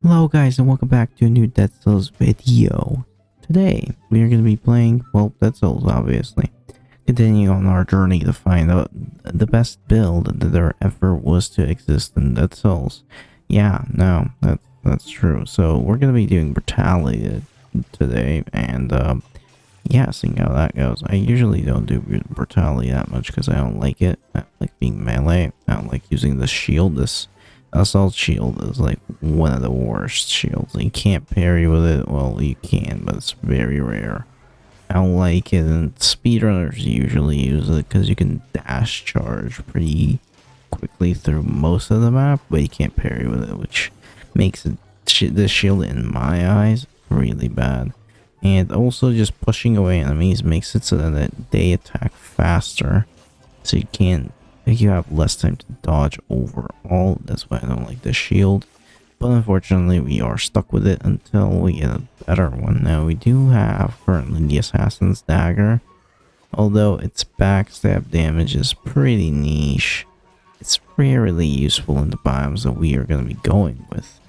Hello guys and welcome back to a new Dead Cells video. Today we are going to be playing, well, Dead Cells obviously. Continuing on our journey to find out the best build that there ever was to exist in Dead Cells. Yeah, no, that's true. So we're going to be doing brutality today and yeah, seeing how that goes. I usually don't do brutality that much because I don't like it. I like being melee. I don't like using the shield. This assault shield is like one of the worst shields. You can't parry with it. Well, you can, but it's very rare. I don't like it, and speedrunners usually use it because you can dash charge pretty quickly through most of the map, but you can't parry with it, which makes it this shield in my eyes really bad. And also just pushing away enemies makes it so that they attack faster, so you have less time to dodge overall. That's why I don't like the shield, but unfortunately we are stuck with it until we get a better one. Now we do have currently the Assassin's Dagger, although its backstab damage is pretty niche. It's rarely useful in the biomes that we are going to be going with.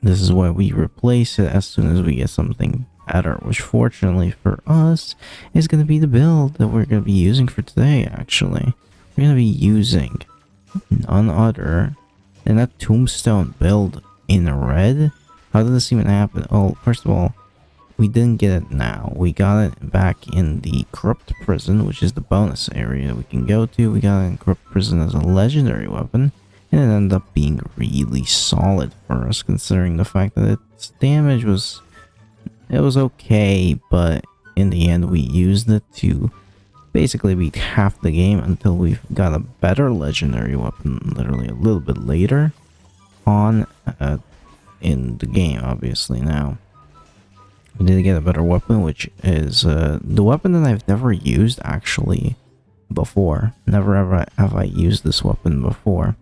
This is why we replace it as soon as we get something better, which fortunately for us is going to be the build that we're going to be using for today. Actually, we're going to be using none other than that tombstone build in red. How did this even happen? Oh, first of all, we didn't get it now. We got it back in the corrupt prison, which is the bonus area we can go to. We got it in corrupt prison as a legendary weapon, and it ended up being really solid for us, considering the fact that its damage was okay, but in the end we used it to basically beat half the game until we got a better legendary weapon literally a little bit later on in the game. Obviously now we need to get a better weapon, which is the weapon that I've never used actually before. Never ever have I used this weapon before.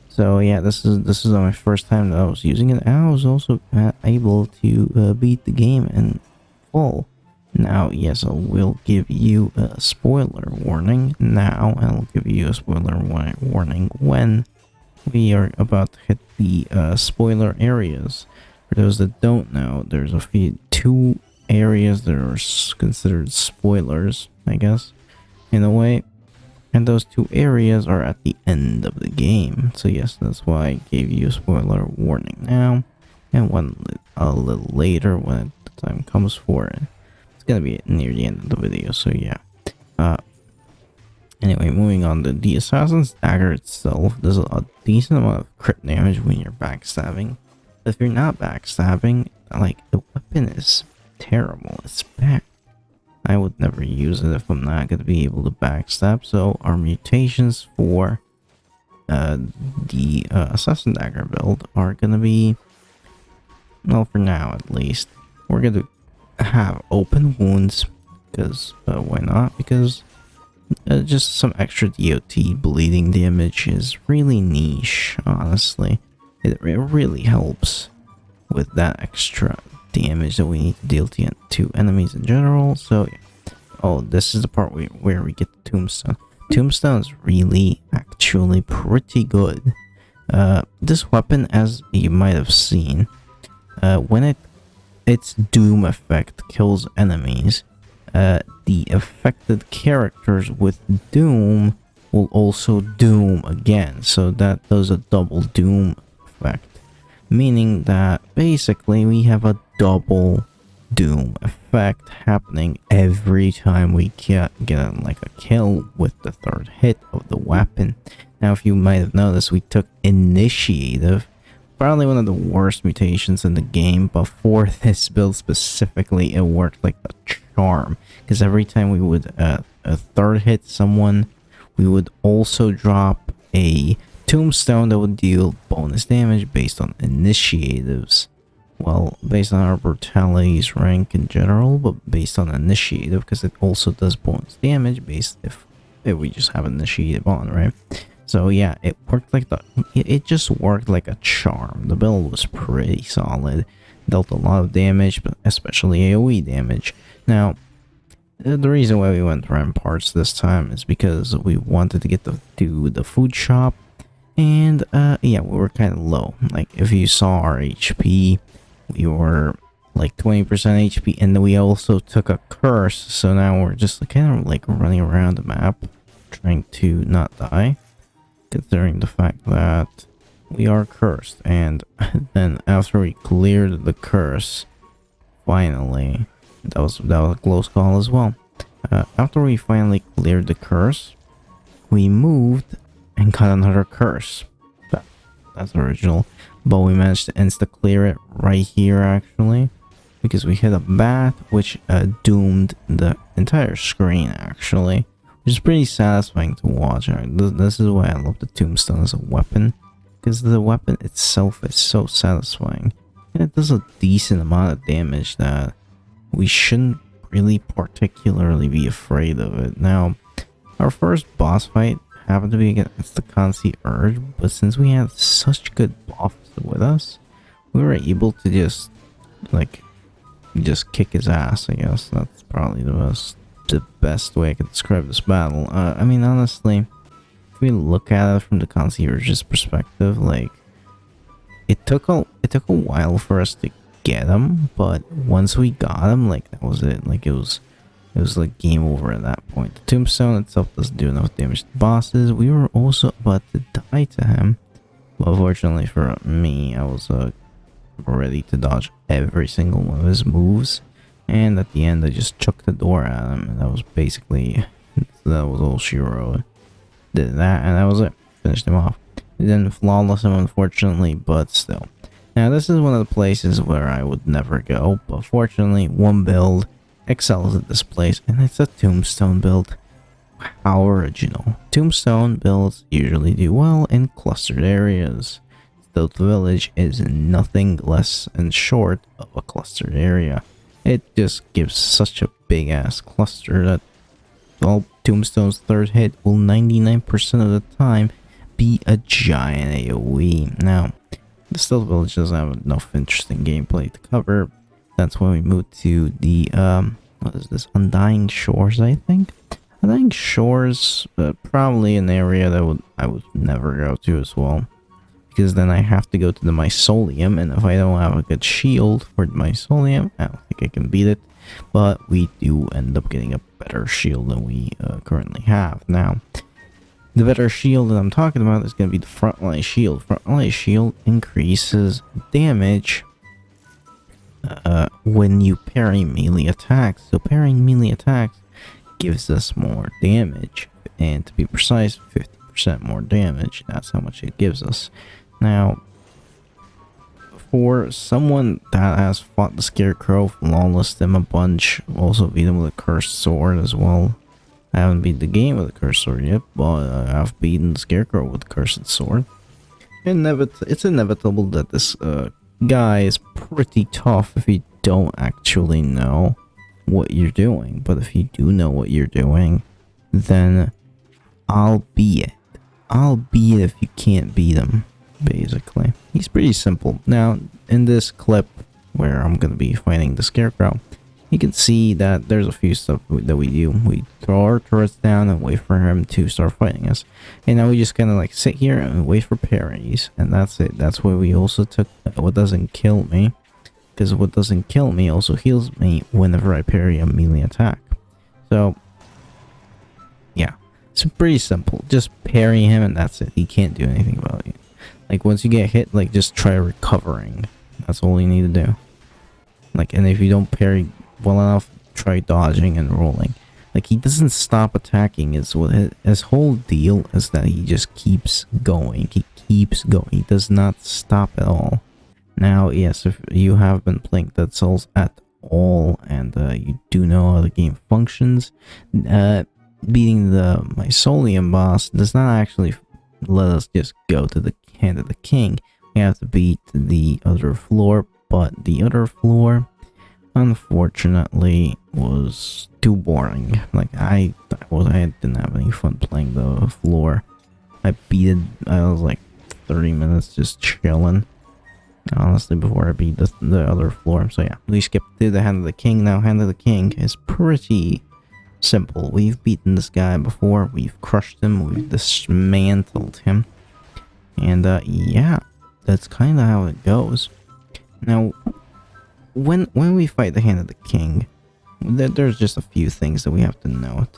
So yeah, this is my first time that I was using it, and I was also able to beat the game in full. Now, yes, I will give you a spoiler warning now, and I'll give you a spoiler warning when we are about to hit the spoiler areas. For those that don't know, there's two areas that are considered spoilers, I guess, in a way. And those two areas are at the end of the game. So yes, that's why I gave you a spoiler warning now. And one a little later when the time comes for it. It's gonna be near the end of the video, so yeah. Anyway, moving on to the Assassin's Dagger itself. There's a decent amount of crit damage when you're backstabbing. If you're not backstabbing, like, the weapon is terrible. It's bad. I would never use it if I'm not going to be able to backstab. So our mutations for the Assassin Dagger build are going to be, well, for now at least, we're going to have open wounds, because why not? Because just some extra DOT bleeding damage is really niche, honestly. It really helps with that extra damage that we need to deal to enemies in general. So oh, this is the part where we get the tombstone. Tombstone is really actually pretty good. This weapon, as you might have seen, when its doom effect kills enemies, the affected characters with doom will also doom again, so that does a double doom effect. Meaning that basically we have a double doom effect happening every time we get like a kill with the third hit of the weapon. Now, if you might have noticed, we took initiative, probably one of the worst mutations in the game, but for this build specifically, it worked like a charm, because every time we would a third hit someone, we would also drop a tombstone that would deal bonus damage based on initiatives. Well, based on our brutality's rank in general, but based on initiative, because it also does bonus damage based if we just have initiative on, right? So yeah, it worked like it just worked like a charm. The build was pretty solid, dealt a lot of damage, but especially AoE damage. Now, the reason why we went ramparts this time is because we wanted to get to the food shop. And yeah, we were kind of low. Like if you saw our HP, we were like 20% HP, and then we also took a curse, so now we're just kind of like running around the map trying to not die, considering the fact that we are cursed. And then after we cleared the curse, finally, that was a close call as well. After we finally cleared the curse, we moved and got another curse. That's original, but we managed to insta clear it right here actually, because we hit a bat which doomed the entire screen actually, which is pretty satisfying to watch. This is why I love the tombstone as a weapon, because the weapon itself is so satisfying, and it does a decent amount of damage that we shouldn't really particularly be afraid of it. Now, our first boss fight happened to be against the concierge, but since we had such good buffs with us, we were able to just kick his ass. I guess that's probably the best way I can describe this battle. I mean, honestly, if we look at it from the concierge's perspective, like it took a while for us to get him, but once we got him, like that was it. Like it was like game over at that point. The tombstone itself doesn't do enough damage to bosses. We were also about to die to him, but unfortunately for me, I was ready to dodge every single one of his moves, and at the end I just chucked the door at him, and that was all she wrote. Did that, and that was it. Finished him off. We didn't flawless him, unfortunately, but still. Now this is one of the places where I would never go, but fortunately one build excels at this place, and it's a tombstone build. How original. Tombstone builds usually do well in clustered areas. Stealth Village is nothing less and short of a clustered area. It just gives such a big ass cluster that all Tombstone's third hit will 99% of the time be a giant AoE. Now, the Stealth Village doesn't have enough interesting gameplay to cover. That's when we move to the what is this, Undying Shores, I think. Undying Shores, probably an area that I would never go to as well, because then I have to go to the Mycelium, and if I don't have a good shield for the Mycelium, I don't think I can beat it. But we do end up getting a better shield than we currently have. Now, the better shield that I'm talking about is going to be the Frontline shield. Frontline shield increases damage when you parry melee attacks. So parrying melee attacks gives us more damage, and to be precise, 50% more damage. That's how much it gives us. Now, for someone that has fought the Scarecrow, flawless him a bunch, also beat him with a cursed sword as well. I haven't beat the game with a cursed sword yet, but I've beaten the Scarecrow with a cursed sword. It's inevitable that this guy is pretty tough if you don't actually know what you're doing. But if you do know what you're doing, then I'll be it. I'll be it if you can't beat him, basically. He's pretty simple. Now, in this clip where I'm going to be fighting the Scarecrow, you can see that there's a few stuff that we do. We throw our turrets down and wait for him to start fighting us. And now we just kind of like sit here and wait for parries. And that's it. That's why we also took what doesn't kill me. Because what doesn't kill me also heals me whenever I parry a melee attack. So, yeah. It's pretty simple. Just parry him and that's it. He can't do anything about it. Like, once you get hit, like, just try recovering. That's all you need to do. Like, and if you don't parry well enough, try dodging and rolling. Like, he doesn't stop attacking. His whole deal is that he just keeps going. He keeps going. He does not stop at all. Now, yes, if you have been playing Dead Souls at all, and you do know how the game functions, beating the Mycelium boss does not actually let us just go to the Hand of the King. We have to beat the other floor, but the other floor, unfortunately, was too boring. Like, I didn't have any fun playing the floor. I was like 30 minutes just chilling, honestly, before I beat the other floor. So yeah, we skipped to the Hand of the King. Now, Hand of the King is pretty simple. We've beaten this guy before. We've crushed him. We've dismantled him. And yeah, that's kind of how it goes. Now, when we fight the Hand of the King, there's just a few things that we have to note.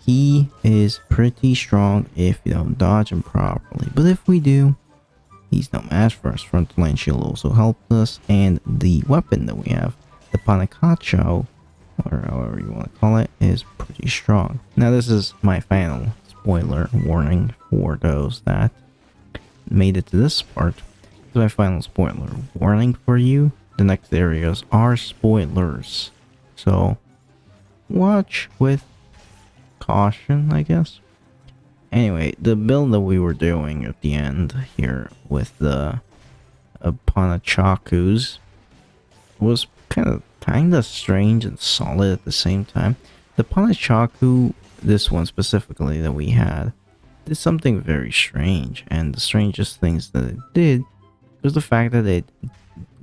He is pretty strong if you don't dodge him properly, but if we do, he's no match for us. Frontline shield also helped us, and the weapon that we have, the Panakacho, or however you want to call it, is pretty strong. Now this is my final spoiler warning for those that made it to this part. This is my final spoiler warning for you. The next areas are spoilers, so watch with caution, I guess. Anyway, the build that we were doing at the end here with the Panachakus was kind of strange and solid at the same time. The Panachaku, this one specifically that we had, did something very strange, and the strangest things that it did was the fact that it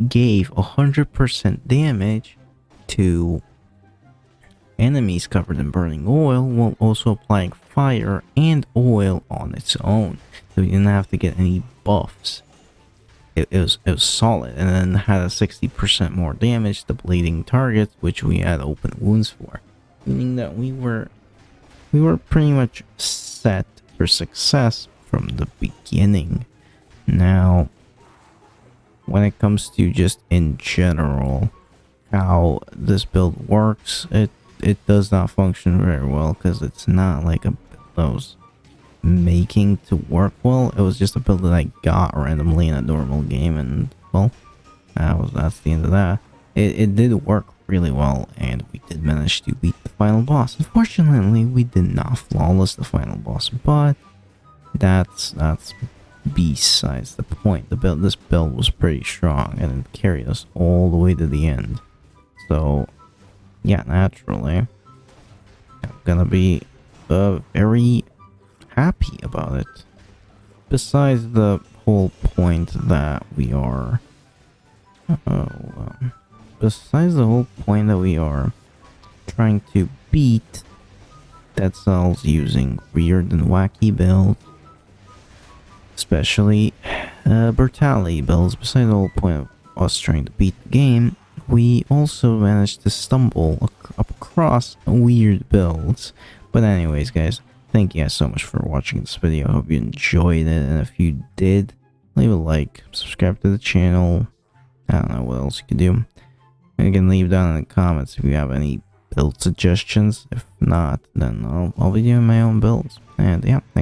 gave 100% damage to enemies covered in burning oil while also applying fire and oil on its own, so you didn't have to get any buffs. It was solid, and then had a 60% more damage to bleeding targets, which we had open wounds for, meaning that we were pretty much set for success from the beginning. Now, when it comes to just in general how this build works, it does not function very well, because it's not like a build that was making to work well. It was just a build that I got randomly in a normal game, and well, that's the end of that. It did work really well, and we did manage to beat the final boss. Unfortunately, we did not flawless the final boss, but that's besides the point. This build was pretty strong, and it carried us all the way to the end. So yeah, naturally, I'm gonna be very happy about it. Besides the whole point that we are... besides the whole point that we are trying to beat Dead Cells using weird and wacky builds, especially brutality builds, besides the whole point of us trying to beat the game, we also managed to stumble across weird builds. But anyways, guys, thank you guys so much for watching this video. I hope you enjoyed it, and if you did, leave a like, subscribe to the channel. I don't know what else you can do. And you can leave down in the comments if you have any build suggestions. If not, then I'll be doing my own builds. And yeah, thanks.